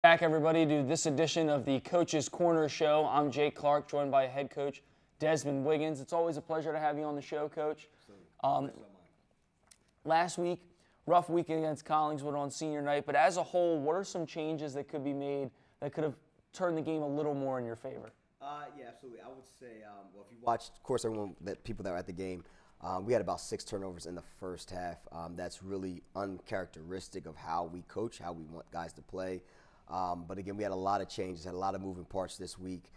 Back, everybody, to this edition of the Coach's Corner Show. I'm Jake Clark, joined by head coach Desmond Wiggins. It's always a pleasure to have you on the show, Coach. Last week, rough week against Collingswood on senior night, but as a whole, what are some changes that could be made that could have turned the game a little more in your favor? Yeah, absolutely. I would say, well, if you watched, of course, people that were at the game, we had about 6 turnovers in the first half. That's really uncharacteristic of how we coach, how we want guys to play. But again, we had a lot of changes, had a lot of moving parts this week.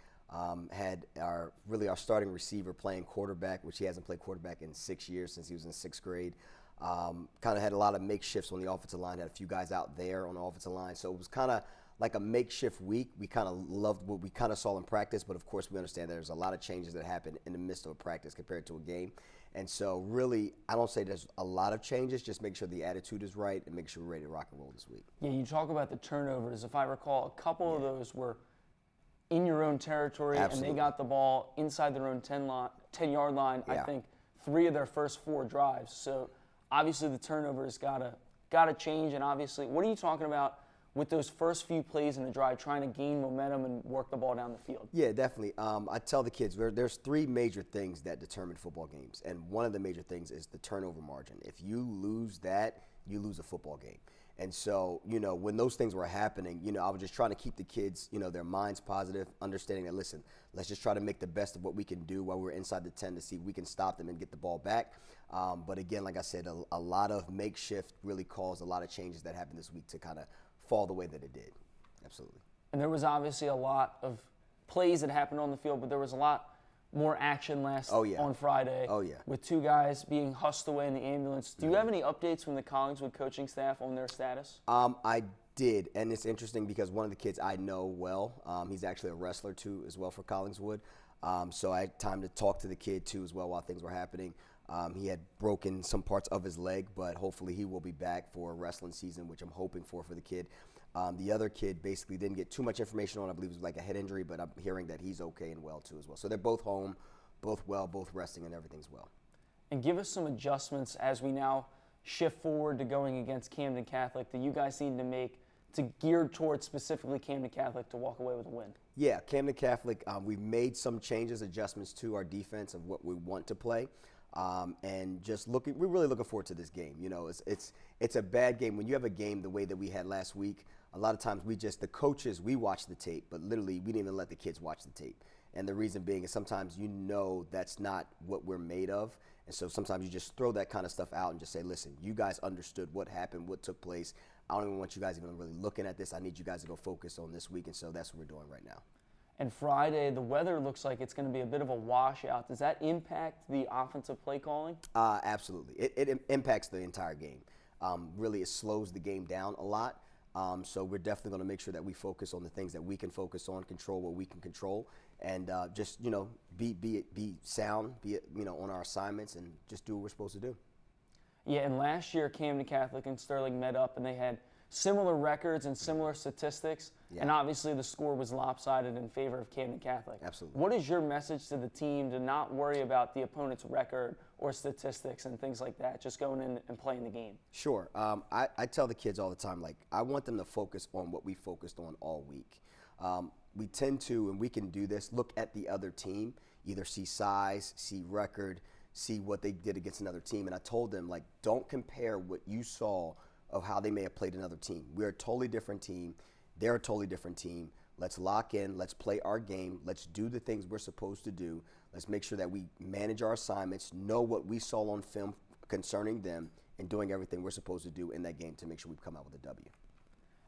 Had our starting receiver playing quarterback, which he hasn't played quarterback in 6 years since he was in 6th grade. Kind of had a lot of makeshifts on the offensive line, had a few guys out there on the offensive line. So it was kind of like a makeshift week. We kind of loved what we kind of saw in practice, but of course we understand there's a lot of changes that happen in the midst of a practice compared to a game. And so really, I don't say there's a lot of changes, just make sure the attitude is right and make sure we're ready to rock and roll this week. Yeah, you talk about the turnovers. If I recall, a couple of those were in your own territory, Absolutely. And they got the ball inside their own 10-yard line, Yeah. I think 3 of their first 4 drives. So obviously the turnovers gotta change, and obviously, what are you talking about with those first few plays in the drive, trying to gain momentum and work the ball down the field? Yeah, definitely. I tell the kids there's 3 major things that determine football games, and one of the major things is the turnover margin. If you lose that, you lose a football game. And so, when those things were happening, I was just trying to keep the kids, their minds positive, understanding that, listen, let's just try to make the best of what we can do while we're inside the 10 to see if we can stop them and get the ball back. But again, like I said, a lot of makeshift really caused a lot of changes that happened this week to kind of fall the way that it did. Absolutely. And there was obviously a lot of plays that happened on the field, but there was a lot more action on Friday. Oh, yeah. With 2 guys being hustled away in the ambulance. Do you have any updates from the Collingswood coaching staff on their status? I did, and it's interesting because one of the kids I know well, he's actually a wrestler too as well for Collingswood. So I had time to talk to the kid too as well while things were happening. He had broken some parts of his leg, but hopefully he will be back for a wrestling season, which I'm hoping for the kid. The other kid basically didn't get too much information on. I believe it was like a head injury, but I'm hearing that he's okay and well too as well. So they're both home, both well, both resting, and everything's well. And give us some adjustments as we now shift forward to going against Camden Catholic that you guys need to make to gear towards specifically Camden Catholic to walk away with a win. Yeah, Camden Catholic, we've made some changes, adjustments to our defense of what we want to play. And we're really looking forward to this game. It's a bad game. When you have a game the way that we had last week, a lot of times the coaches, we watch the tape, but literally we didn't even let the kids watch the tape. And the reason being is sometimes that's not what we're made of. And so sometimes you just throw that kind of stuff out and just say, listen, you guys understood what happened, what took place. I don't even want you guys even really looking at this. I need you guys to go focus on this week. And so that's what we're doing right now. And Friday, the weather looks like it's going to be a bit of a washout. Does that impact the offensive play calling? Absolutely. It impacts the entire game. Really, it slows the game down a lot. So we're definitely going to make sure that we focus on the things that we can focus on, control what we can control, and just be sound, on our assignments, and just do what we're supposed to do. Yeah, and last year Camden Catholic and Sterling met up, and they had similar records and similar statistics, and obviously the score was lopsided in favor of Camden Catholic. Absolutely. What is your message to the team to not worry about the opponent's record or statistics and things like that, just going in and playing the game? Sure. I tell the kids all the time, I want them to focus on what we focused on all week. We tend to, and we can do this, look at the other team, either see size, see record, see what they did against another team. And I told them, don't compare what you saw of how they may have played another team. We're a totally different team. They're a totally different team. Let's lock in. Let's play our game. Let's do the things we're supposed to do. Let's make sure that we manage our assignments, know what we saw on film concerning them, and doing everything we're supposed to do in that game to make sure we come out with a W.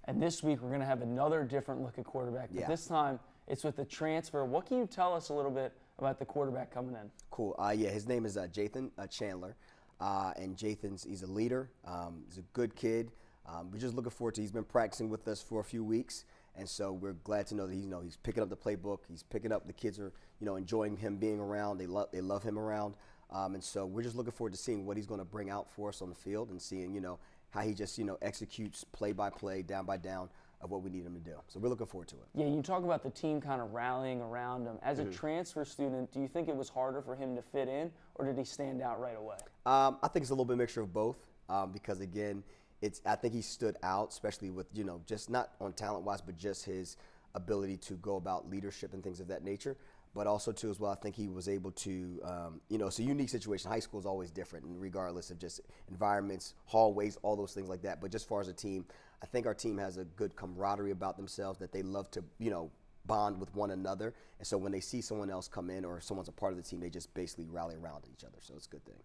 And this week we're going to have another different look at quarterback, but this time it's with the transfer. What can you tell us a little bit about the quarterback coming in? Cool. His name is Jathan Chandler. And he's a leader. He's a good kid. We're just looking forward to. He's been practicing with us for a few weeks, and so we're glad to know that he's picking up the playbook. He's picking up. The kids are enjoying him being around. They love him around, and so we're just looking forward to seeing what he's going to bring out for us on the field and seeing how he just executes play by play, down by down of what we need him to do. So we're looking forward to it. Yeah, you talk about the team kind of rallying around him. As a transfer student, do you think it was harder for him to fit in, or did he stand out right away? I think it's a little bit mixture of both because, again, I think he stood out, especially with, just not on talent-wise, but just his ability to go about leadership and things of that nature. But also, too, as well, I think he was able to, it's a unique situation. High school is always different, and regardless of just environments, hallways, all those things like that. But just as far as a team, I think our team has a good camaraderie about themselves, that they love to, bond with one another. And so when they see someone else come in or someone's a part of the team, they just basically rally around each other. So it's a good thing.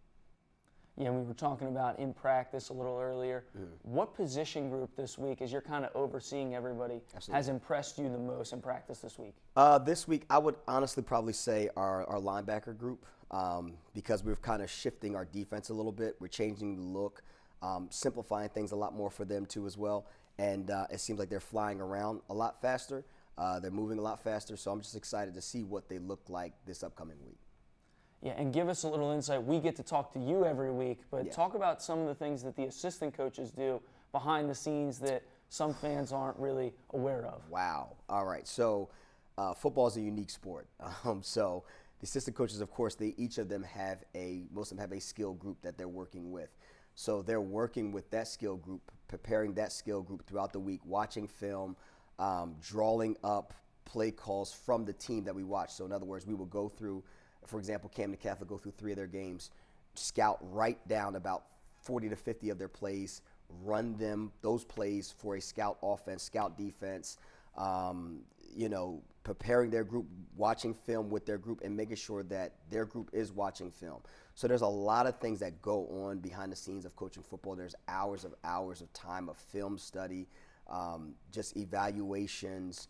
Yeah, we were talking about in practice a little earlier. What position group this week, as you're kind of overseeing everybody, has impressed you the most in practice this week? This week, I would honestly probably say our linebacker group, because we're kind of shifting our defense a little bit. We're changing the look, simplifying things a lot more for them too as well. And it seems like they're flying around a lot faster. They're moving a lot faster. So I'm just excited to see what they look like this upcoming week. Yeah, and give us a little insight. We get to talk to you every week, but talk about some of the things that the assistant coaches do behind the scenes that some fans aren't really aware of. Wow. All right. So football is a unique sport. So the assistant coaches, of course, most of them have a skill group that they're working with. So they're working with that skill group, preparing that skill group throughout the week, watching film, drawing up play calls from the team that we watch. So in other words, we will go through, for example, Camden Catholic go through 3 of their games, scout right down about 40 to 50 of their plays, run those plays for a scout offense, scout defense, preparing their group, watching film with their group, and making sure that their group is watching film. So there's a lot of things that go on behind the scenes of coaching football. There's hours of time of film study, just evaluations,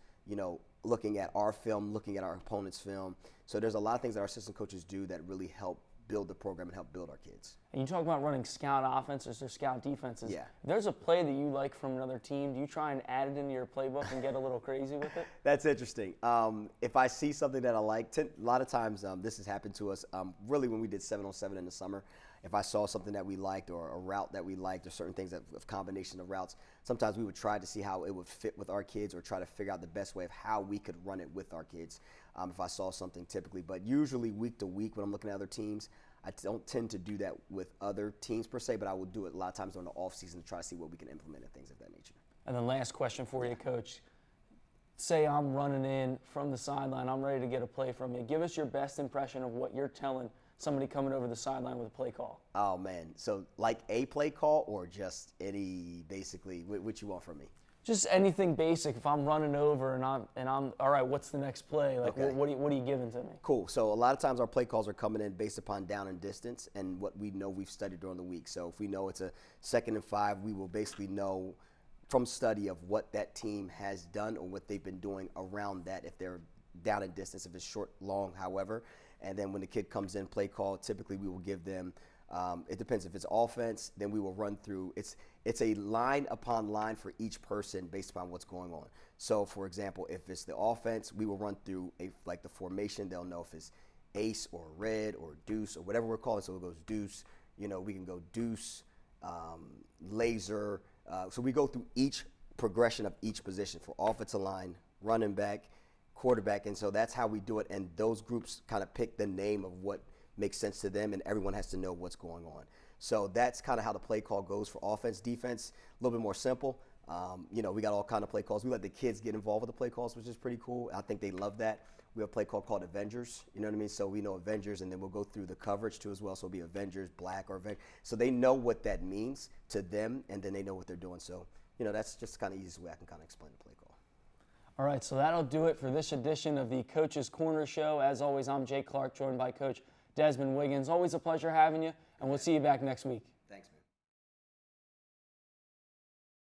looking at our film, looking at our opponent's film. So there's a lot of things that our assistant coaches do that really help build the program and help build our kids. And you talk about running scout offenses or scout defenses. Yeah. If there's a play that you like from another team, do you try and add it into your playbook and get a little crazy with it? That's interesting. If I see something that I like, a lot of times this has happened to us, really when we did 7-on-7 in the summer. If I saw something that we liked or a route that we liked or certain things of combination of routes, sometimes we would try to see how it would fit with our kids or try to figure out the best way of how we could run it with our kids if I saw something typically. But usually week to week when I'm looking at other teams, I don't tend to do that with other teams per se, but I will do it a lot of times during the off season to try to see what we can implement and things of that nature. And then last question for you, Coach. Say I'm running in from the sideline, I'm ready to get a play from you. Give us your best impression of what you're telling somebody coming over the sideline with a play call. Oh, man. So like a play call or just any, basically, what you want from me? Just anything basic. If I'm running over and I'm all right, what's the next play? Like, Okay. what are you giving to me? Cool. So a lot of times our play calls are coming in based upon down and distance and what we know we've studied during the week. So if we know it's a 2nd and 5, we will basically know from study of what that team has done or what they've been doing around that, if they're down in distance, if it's short, long, however. And then when the kid comes in, play call, typically we will give them, it depends. If it's offense, then we will run through. It's a line upon line for each person based upon what's going on. So, for example, if it's the offense, we will run through like the formation. They'll know if it's ace or red or deuce or whatever we're calling. So it goes deuce. We can go deuce, laser. So we go through each progression of each position for offensive line, running back, quarterback, and so that's how we do it. And those groups kind of pick the name of what makes sense to them, and everyone has to know what's going on. So that's kind of how the play call goes for offense. Defense, a little bit more simple. We got all kind of play calls. We let the kids get involved with the play calls, which is pretty cool. I think they love that. We have a play call called Avengers. You know what I mean? So we know Avengers, and then we'll go through the coverage too as well. So it'll be Avengers, black, or Avengers. So they know what that means to them, and then they know what they're doing. So, that's just kind of the easiest way I can kind of explain the play call. All right, so that'll do it for this edition of the Coach's Corner Show. As always, I'm Jay Clark, joined by Coach Desmond Wiggins. Always a pleasure having you, and we'll see you back next week. Thanks, man.